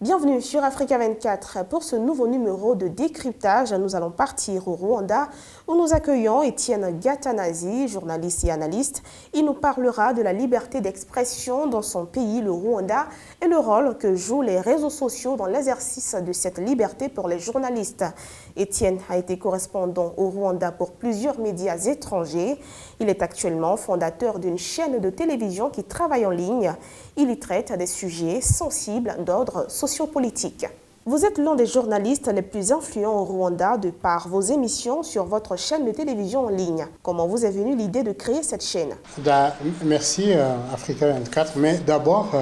Bienvenue sur Africa 24. Pour ce nouveau numéro de décryptage, nous allons partir au Rwanda où nous accueillons Étienne Gatanazi, journaliste et analyste. Il nous parlera de la liberté d'expression dans son pays, le Rwanda, et le rôle que jouent les réseaux sociaux dans l'exercice de cette liberté pour les journalistes. Étienne a été correspondant au Rwanda pour plusieurs médias étrangers. Il est actuellement fondateur d'une chaîne de télévision qui travaille en ligne. Il y traite des sujets sensibles d'ordre sociopolitique. Vous êtes l'un des journalistes les plus influents au Rwanda de par vos émissions sur votre chaîne de télévision en ligne. Comment vous est venue l'idée de créer cette chaîne? Merci Africa 24, mais d'abord,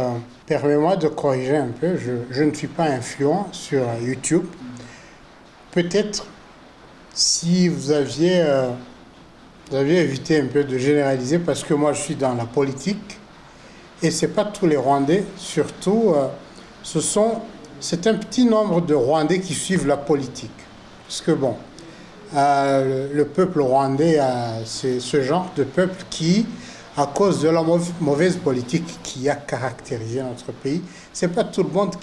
permets-moi de corriger un peu. Je ne suis pas influent sur YouTube. Peut-être si vous aviez évité un peu de généraliser, parce que moi je suis dans la politique, et ce n'est pas tous les Rwandais, surtout, c'est un petit nombre de Rwandais qui suivent la politique. Parce que bon, le peuple rwandais, c'est ce genre de peuple qui, à cause de la mauvaise politique qui a caractérisé notre pays, ce n'est pas tout le monde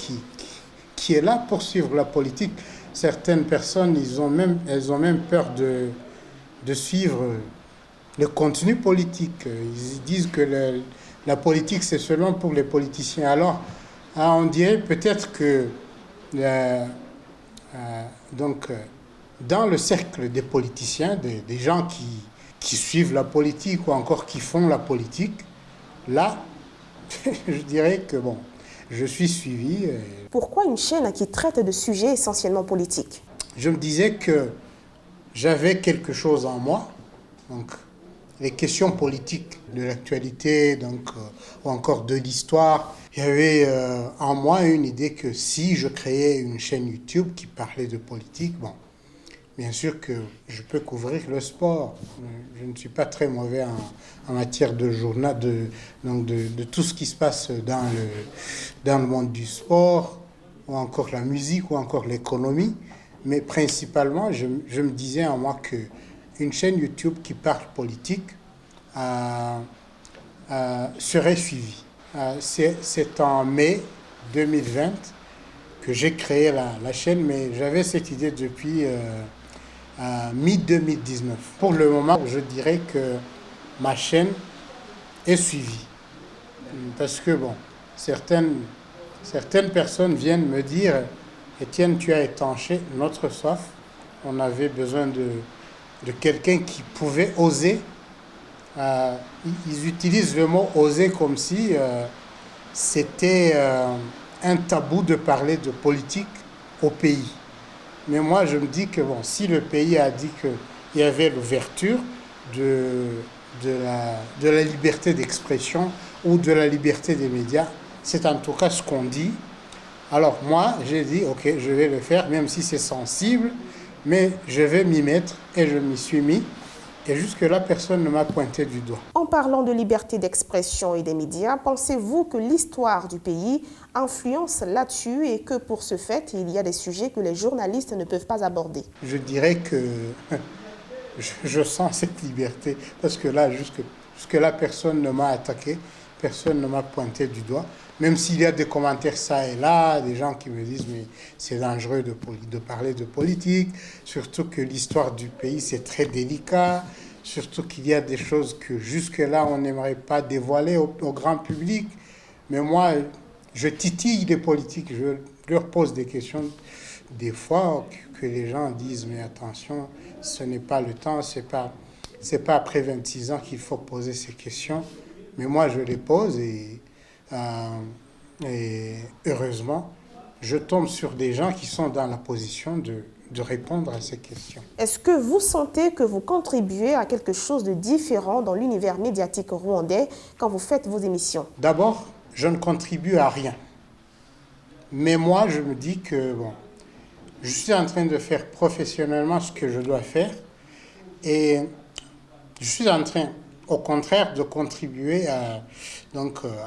qui est là pour suivre la politique. Certaines personnes, elles ont même peur de suivre le contenu politique. Ils disent que la politique, c'est seulement pour les politiciens. Alors, on dirait peut-être que dans le cercle des politiciens, des gens qui suivent la politique ou encore qui font la politique, là, je dirais que bon, je suis suivi. Pourquoi une chaîne qui traite de sujets essentiellement politiques? Je me disais que j'avais quelque chose en moi, donc les questions politiques de l'actualité, ou encore de l'histoire. Il y avait en moi une idée que si je créais une chaîne YouTube qui parlait de politique, bon, bien sûr que je peux couvrir le sport. Je ne suis pas très mauvais en matière de journal, de tout ce qui se passe dans le monde du sport, ou encore la musique, ou encore l'économie. Mais principalement, je me disais en moi qu'une chaîne YouTube qui parle politique serait suivie. C'est en mai 2020 que j'ai créé la chaîne, mais j'avais cette idée depuis mi-2019. Pour le moment, je dirais que ma chaîne est suivie. Parce que, bon, certaines personnes viennent me dire « Étienne, tu as étanché notre soif. On avait besoin de quelqu'un qui pouvait oser. » Ils utilisent le mot « oser » comme si c'était un tabou de parler de politique au pays. Mais moi, je me dis que bon, si le pays a dit qu'il y avait l'ouverture de la liberté d'expression ou de la liberté des médias, c'est en tout cas ce qu'on dit. Alors moi, j'ai dit, ok, je vais le faire, même si c'est sensible, mais je vais m'y mettre et je m'y suis mis. Et jusque-là, personne ne m'a pointé du doigt. En parlant de liberté d'expression et des médias, pensez-vous que l'histoire du pays influence là-dessus et que pour ce fait, il y a des sujets que les journalistes ne peuvent pas aborder? Je dirais que je sens cette liberté parce que là, jusque-là, personne ne m'a attaqué, personne ne m'a pointé du doigt. Même s'il y a des commentaires ça et là, des gens qui me disent mais c'est dangereux de parler de politique, surtout que l'histoire du pays c'est très délicat, surtout qu'il y a des choses que jusque-là on n'aimerait pas dévoiler au grand public. Mais moi, je titille les politiques, je leur pose des questions des fois que les gens disent mais attention, ce n'est pas le temps, c'est pas après 26 ans qu'il faut poser ces questions. Mais moi je les pose et heureusement, je tombe sur des gens qui sont dans la position de répondre à ces questions. Est-ce que vous sentez que vous contribuez à quelque chose de différent dans l'univers médiatique rwandais quand vous faites vos émissions? D'abord, je ne contribue à rien. Mais moi, je me dis que bon, je suis en train de faire professionnellement ce que je dois faire et je suis en train, au contraire, de contribuer à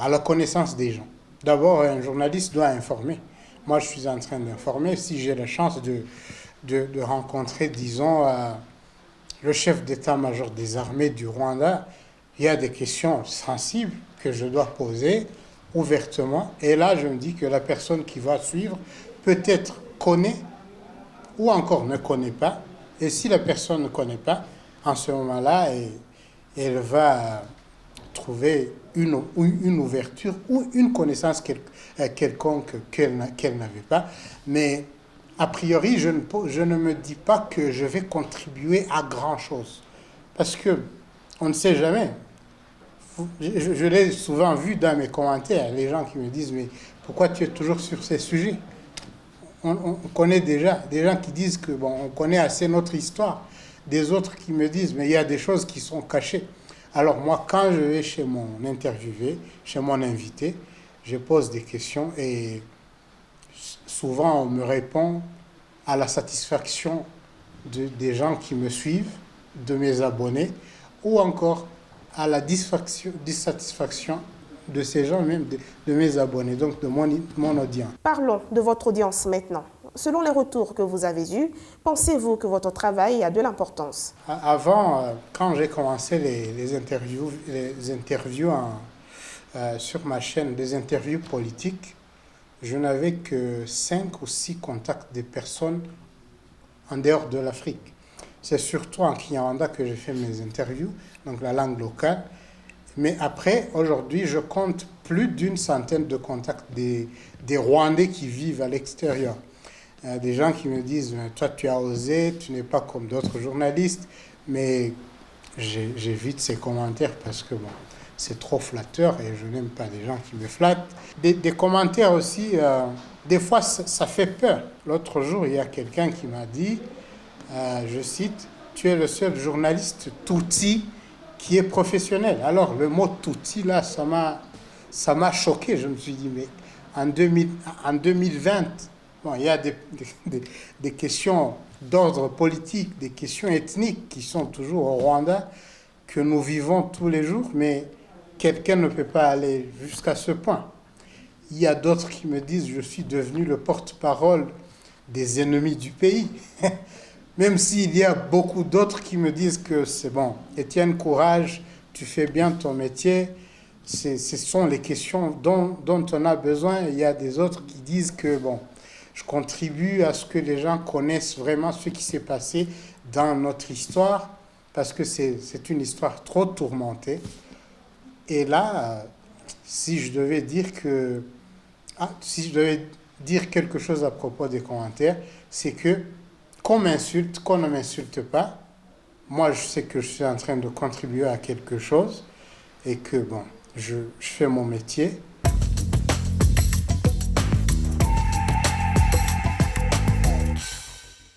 la connaissance des gens. D'abord, un journaliste doit informer. Moi, je suis en train d'informer. Si j'ai la chance de rencontrer, disons, le chef d'état-major des armées du Rwanda, il y a des questions sensibles que je dois poser. ouvertement. Et là, je me dis que la personne qui va suivre peut-être connaît ou encore ne connaît pas. Et si la personne ne connaît pas, en ce moment-là, elle va trouver une ouverture ou une connaissance quelconque qu'elle n'avait pas. Mais a priori, je ne me dis pas que je vais contribuer à grand-chose. Parce que on ne sait jamais. Je l'ai souvent vu dans mes commentaires, les gens qui me disent « Mais pourquoi tu es toujours sur ces sujets ?» On connaît déjà des gens qui disent que bon, on connaît assez notre histoire, des autres qui me disent mais il y a des choses qui sont cachées. Alors moi, quand je vais chez mon interviewé, chez mon invité, je pose des questions et souvent on me répond à la satisfaction des gens qui me suivent, de mes abonnés, ou encore à la dissatisfaction de ces gens, même de mes abonnés, donc de mon audience. Parlons de votre audience maintenant. Selon les retours que vous avez eus, pensez-vous que votre travail a de l'importance? Avant, quand j'ai commencé les interviews sur ma chaîne, des interviews politiques, je n'avais que 5 ou 6 contacts des personnes en dehors de l'Afrique. C'est surtout en Kinyarwanda que j'ai fait mes interviews, donc la langue locale. Mais après, aujourd'hui, je compte plus d'une centaine de contacts des Rwandais qui vivent à l'extérieur. Des gens qui me disent « Toi, tu as osé, tu n'es pas comme d'autres journalistes. » Mais j'évite ces commentaires parce que bon, c'est trop flatteur et je n'aime pas les gens qui me flattent. Des commentaires aussi, des fois, ça fait peur. L'autre jour, il y a quelqu'un qui m'a dit, je cite, « Tu es le seul journaliste Tutsi qui est professionnel. » Alors, le mot Tutsi, là, ça m'a choqué. Je me suis dit, mais en 2020, bon, il y a des questions d'ordre politique, des questions ethniques qui sont toujours au Rwanda, que nous vivons tous les jours, mais quelqu'un ne peut pas aller jusqu'à ce point. Il y a d'autres qui me disent, je suis devenu le porte-parole des ennemis du pays. Même s'il y a beaucoup d'autres qui me disent que c'est bon, Étienne, courage, tu fais bien ton métier. Ce sont les questions dont on a besoin. Il y a des autres qui disent que bon, je contribue à ce que les gens connaissent vraiment ce qui s'est passé dans notre histoire, parce que c'est une histoire trop tourmentée. Et là, si je devais dire quelque chose à propos des commentaires, c'est que qu'on m'insulte, qu'on ne m'insulte pas, moi je sais que je suis en train de contribuer à quelque chose et que bon, je fais mon métier